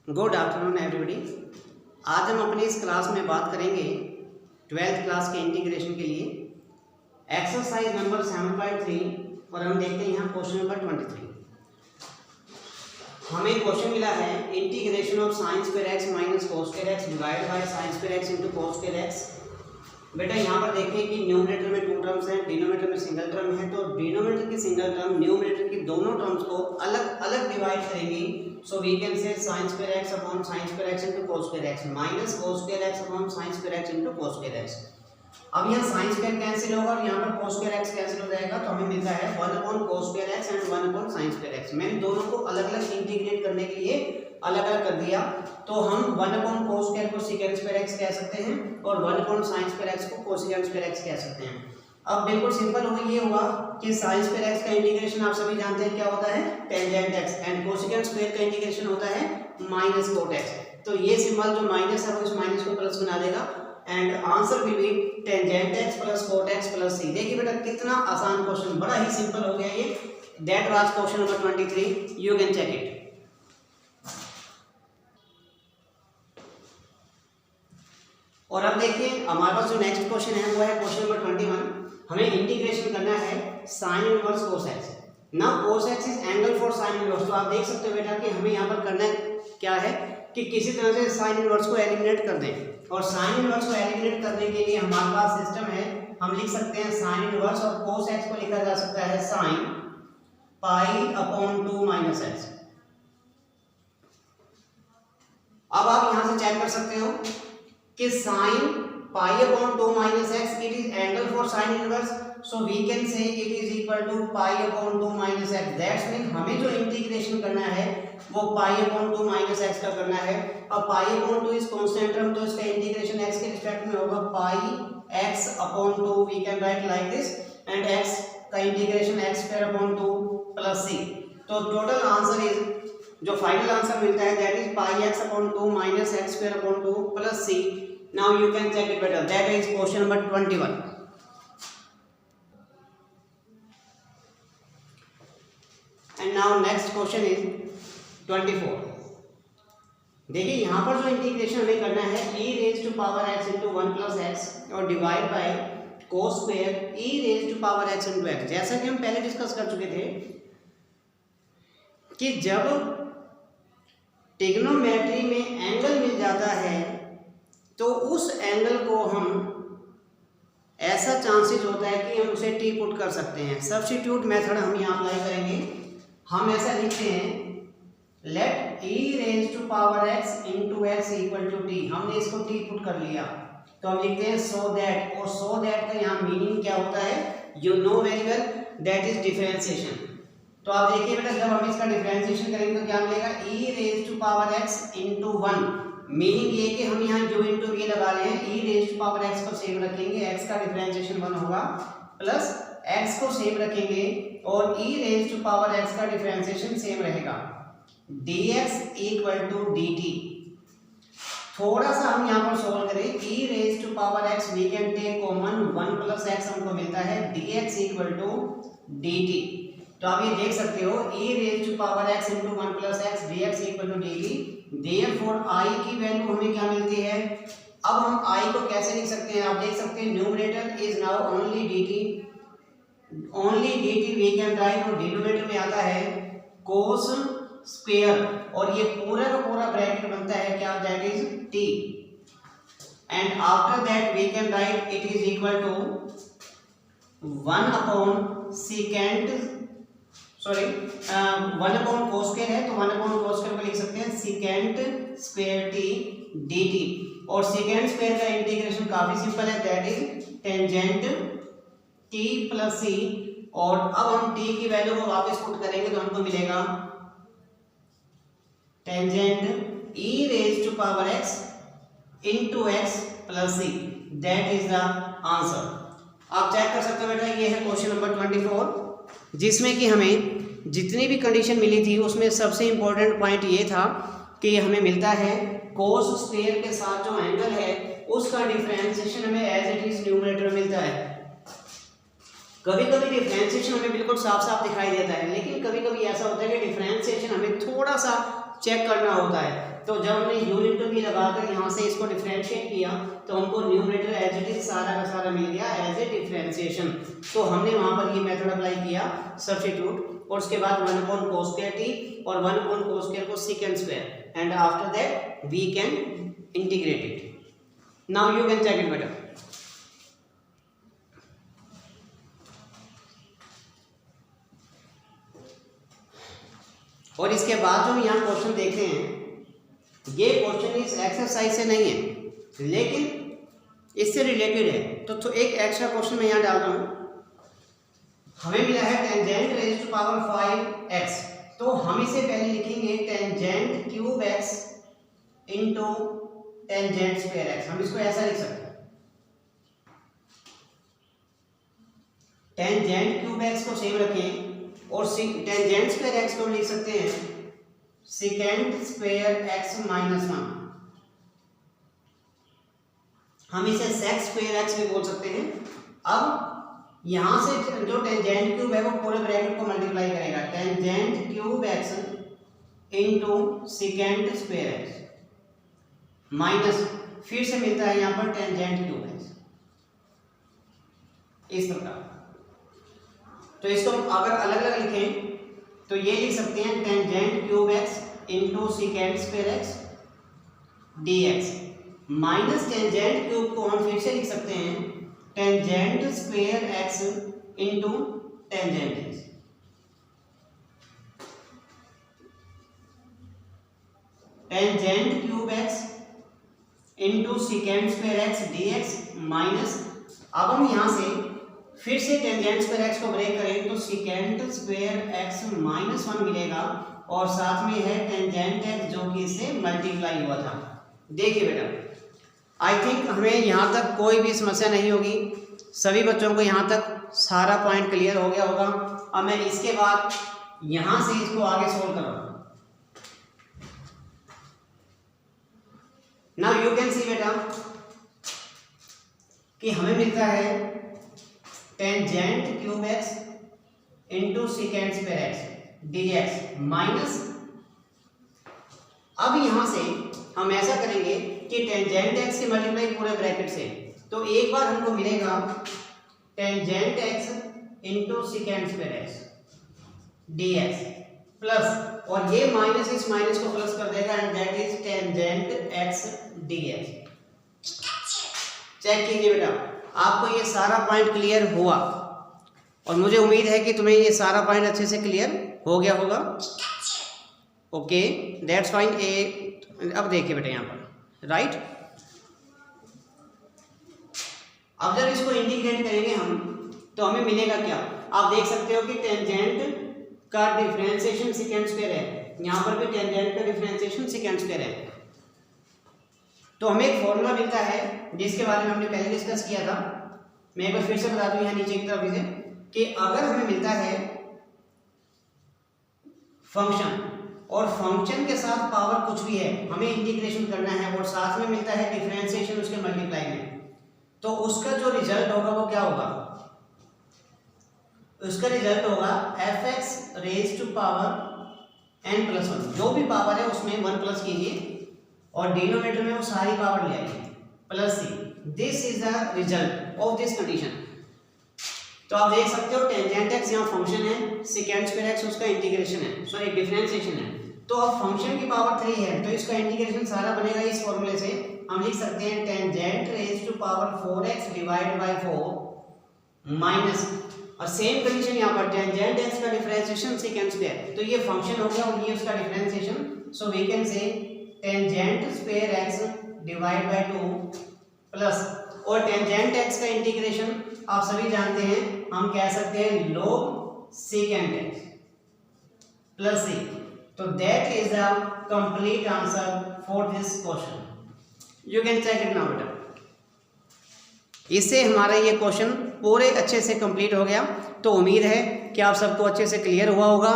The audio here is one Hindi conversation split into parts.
Good afternoon everybody. आज हम अपनी इस क्लास में बात करेंगे 12th क्लास के इंटीग्रेशन के लिए एक्सरसाइज नंबर 7.3 और हम देखते हैं यहाँ क्वेश्चन नंबर 23। हमें क्वेश्चन मिला है integration of sine square x minus cos square x divide by sine square x into cos square x. बेटा यहाँ पर देखिए कि न्यूमरेटर में 2 टर्म्स हैं, डिनोमिनेटर में सिंगल टर्म है, तो डिनोमिनेटर की सिंगल टर्म न्यूमरेटर की दोनों टर्म्स को अलग अलग डिवाइड करेंगी। So we can say sin square x upon sin square x into cos square x minus cos square x upon sin square x into cos square x। अब यहाँ sin स्क्वायर कैंसिल होगा और यहाँ पर cos स्क्वायर x कैंसिल हो जाएगा, तो हमें मिलता है 1 upon cos square x and 1 upon sin square x। मैंने दोनों को अलग अलग इंटीग्रेट करने के लिए अलग अलग कर दिया, तो हम 1 अपॉन cos स्क्वायर को secant स्क्वायर x कह सकते हैं और 1 अपॉन sin स्क्वायर x को cosecant स्क्वायर x कह सकते हैं। अब बिल्कुल सिंपल होगा, ये हुआ कि sin स्क्वायर x का इंटीग्रेशन आप सभी जानते हैं क्या होता है, tangent x, and cosecant square का इंटीग्रेशन होता है माइनस कोट x। तो ये सिंबल जो माइनस है वो इस माइनस को प्लस बना देगा and answer will be tangent x plus coat x plus c। देखिए बेटा कितना आसान क्वेश्चन, बड़ा ही सिंपल हो गया ये। That was question number 23, you can check it. और अब देखिए हमारे पास जो नेक्स्ट क्वेश्चन है वो है क्वेश्चन नंबर 21। हमें इंटीग्रेशन करना है sin inverse cos x। Now cos x is angle for sin inverse. तो आप देख सकते हो बेटा कि हमें यहाँ पर करना क्या है कि किसी तरह से sin इनवर्स को एलिमिनेट कर दें, और sin इनवर्स को एलिमिनेट करने के लिए हमारे पास सिस्टम है, हम लिख सकते हैं sin इनवर्स और cos x को लिखा जा सकता है sin pi upon 2 minus x। अब आप यहाँ से चेक कर सकते हो कि sin pi upon 2 minus x it is angle for sin inverse, so we can say it is equal to pi upon 2 minus x। That's mean हमें जो इंटीग्रेशन करना है वो पाई अपॉन 2 माइनस x का करना है। अब pi upon 2 is constant term, तो इसका इंटीग्रेशन x के रिस्पेक्ट में होगा pi x upon 2, we can write like this, and x का integration x square upon 2 plus c। तो टोटल आंसर इज, जो फाइनल आंसर मिलता है that is pi x upon 2 minus x square upon 2 plus c। Now you can check it better. That is question number 21. And now next question is 24. देखिए यहाँ पर जो इंटीग्रेशन हमें करना है e raise to power x into 1 plus X और divide by cos square e raise to power x into X. जैसा कि हम पहले डिस्कस कर चुके थे कि जब ट्रिग्नोमेट्री में एंगल मिल जाता है तो उस एंगल को हम, ऐसा चांसेस होता है कि हम उसे टी पुट कर सकते हैं। सब्स्टिट्यूट मेथड हम यहाँ अप्लाई करेंगे। हम ऐसा लिखते हैं let e raise to power x into X equal to T. हमने इसको टी पुट कर लिया, तो हम लिखते हैं सो दैट, और सो दैट का यहाँ मीनिंग क्या होता है, you know very well, that is differentiation. तो आप देखिए बेटा जब हम इसका डिफरेंशिएशन करेंगे तो क्या मिलेगा, e raise to power x into 1। Meaning ये कि हम यहाँ u इंटू वी लगा रहे हैं, e raise to power x को सेम रखेंगे, x का डिफरेंशिएशन 1 होगा, प्लस x को सेम रखेंगे और e raise to power x का डिफरेंशिएशन सेम रहेगा, dx इक्वल टू dt। थोड़ा सा हम यहाँ पर सॉल्व करें, e raise to power x we can take common, 1 plus x हमको मिलता है, dx इक्वल टू dt। तो आप ये देख सकते हो e raise to power x into 1 plus X dx equal to dt। Therefore i की वैल्यू हमें क्या मिलती है। अब हम i को कैसे लिख सकते हैं, आप देख सकते हैं numerator is now only dt, only dt we can write, और डिनोमिनेटर में आता है कोस स्क्वायर, और ये पूरा का पूरा ब्रैकेट बनता है क्या, that is t, and after that we can write it is equal to 1 upon second, sorry 1 upon cos square है तो 1 अपॉन कोस स्क्वायर को लिख सकते हैं सेकेंट स्क्वायर टी dt, और सेकेंड स्क्वायर का इंटीग्रेशन काफी सिंपल है, that is tangent t plus c। और अब हम t की वैल्यू को वापस पुट करेंगे तो हमको मिलेगा tangent e raise to power x into X plus c। That is the answer. आप चेक कर सकते हो बेटा, ये है क्वेश्चन नंबर 24 जिसमें कि हमें जितनी भी कंडीशन मिली थी उसमें सबसे इंपॉर्टेंट पॉइंट ये था कि हमें मिलता है कोस स्क्वायर के साथ जो एंगल है उसका डिफरेंशिएशन हमें एज इट इज न्यूमरेटर मिलता है। कभी कभी डिफरेंशिएशन हमें बिल्कुल साफ साफ दिखाई देता है, लेकिन कभी कभी ऐसा होता है कि डिफरेंशिएशन हमें थोड़ा सा चेक करना होता है। तो जब हमने u इंटू v लगाकर यहाँ से इसको डिफरेंशिएट किया तो हमको न्यूमरेटर एज इट इज सारा का सारा मिल गया एज ए डिफरेंशिएशन। तो हमने वहाँ पर ये मेथड अप्लाई किया सब्स्टिट्यूट, और उसके बाद 1 cos square t और 1 cos square को secant square, and after that we can integrate it. Now you can check it better. और इसके बाद जो हम यहाँ क्वेश्चन देखते हैं, ये क्वेश्चन इस एक्सरसाइज से नहीं है लेकिन इससे रिलेटेड है। तो एक एक्स्ट्रा क्वेश्चन मैं यहाँ डाल रहा हूँ। हमें मिला है tangent raise to power 5x, तो हम इसे पहले लिखेंगे tangent cube x into tangent square x। हम इसको ऐसा लिख सकते हैं, टेंजेंट क्यूब x को सेम रखें और टेंजेंट स्क्वायर x को लिख सकते हैं सेकेंड स्क्वायर x माइनस 1। हम इसे सेक स्क्वायर x भी बोल सकते हैं। अब यहां से जो टेंजेंट क्यूब है वो पूरे ब्रैकेट को मल्टीप्लाई करेगा, tangent cube x into second square x minus, फिर से मिलता है यहां पर टेंजेंट क्यूब x, इस प्रकार। तो इसको अगर अलग अलग लिखें तो ये लिख सकते हैं tangent cube x into second square x dx, minus tangent cube को हम फिर से लिख सकते हैं tangent square x into tangent x। Tangent cube x into second square x dx minus, अब हम यहां से फिर से टेंजेंट स्क्वायर x को ब्रेक करें तो सेकेंड स्क्वायर x माइनस 1 मिलेगा, और साथ में है टेंजेंट x जो कि इससे मल्टीप्लाई हुआ था। देखिए बेटा, आई थिंक हमें यहाँ तक कोई भी समस्या नहीं होगी, सभी बच्चों को यहाँ तक सारा पॉइंट क्लियर हो गया होगा। अब मैं इसके बाद यहाँ से इसको आगे सोल्व कर रहा हूँ। नाउ यू कैन सी बेटा कि हमें मिलता है tangent cube x into second square x dx minus, अब यहां से हम ऐसा करेंगे कि टेंजेंट x से मल्टीप्लाई पूरे ब्रैकेट से, तो एक बार हमको मिलेगा tangent x into second square x dx plus, और ये माइनस इस माइनस को प्लस कर देगा and that is tangent x dx। Check कीजिए बेटा, आपको ये सारा पॉइंट क्लियर हुआ, और मुझे उम्मीद है कि तुम्हें ये सारा पॉइंट अच्छे से क्लियर हो गया होगा। Okay, that's fine. अब देखिए बेटा यहाँ पर राइट, अब जब इसको इंटीग्रेट करेंगे हम तो हमें मिलेगा क्या, आप देख सकते हो कि टेंजेंट का डिफरेंशिएशन सेकेंड स्क्वायर है, यहाँ पर भी टेंजेंट का डिफरेंशिएशन सेकेंड स्क्वायर है। तो हमें एक फॉर्मूला मिलता है जिसके बारे में हमने पहले डिस्कस किया था। मैं एक बार फिर से बता दूं यहाँ नीचे की तरफ इसे, कि अगर हमें मिलता है फंक्शन और फंक्शन के साथ पावर कुछ भी है, हमें इंटीग्रेशन करना है, और साथ में मिलता है डिफरेंशिएशन उसके मल्टीप्लाई में, तो उसका जो रिजल्ट होगा वो क्या होगा, उसका रिजल्ट होगा fx raise to power n plus 1। जो भी पावर है उसमें 1 प्लस कीजिए और डिनोमिनेटर में वो सारी पावर ले आइए plus c। This is the result of this condition. तो आप देख सकते हो टेंजेंट x यहाँ फंक्शन है, सेकेंड स्क्वायर x उसका इंटीग्रेशन है, सॉरी डिफरेंशिएशन है। तो अब फंक्शन की पावर 3 है तो इसका इंटीग्रेशन सारा बनेगा इस फॉर्मूले से। हम लिख सकते हैं tangent raise to power 4x divide by 4 minus, और सेम कंडीशन यहाँ पर टेंजेंट x का डिफरेंशिएशन सेकेंड स्क्वायर, तो ये फंक्शन हो गया और ये उसका differentiation. So we can say tangent square x divide by 2 plus, और टेंजेंट x का इंटीग्रेशन आप सभी जानते हैं, हम कह सकते हैं log secant x plus c। तो that is the complete answer for this question. You can check it now बेटा। इससे हमारा ये क्वेश्चन पूरे अच्छे से कंप्लीट हो गया। तो उम्मीद है कि आप सबको अच्छे से क्लियर हुआ होगा।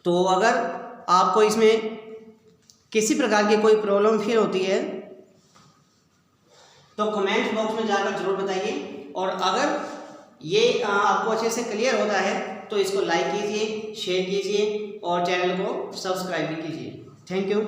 तो अगर आपको इसमें किसी प्रकार की कोई प्रॉब्लम फिर होती है तो कमेंट बॉक्स में जाकर जरूर बताइए, और अगर ये आपको अच्छे से क्लियर होता है तो इसको लाइक कीजिए, शेयर कीजिए और चैनल को सब्सक्राइब भी कीजिए। Thank you.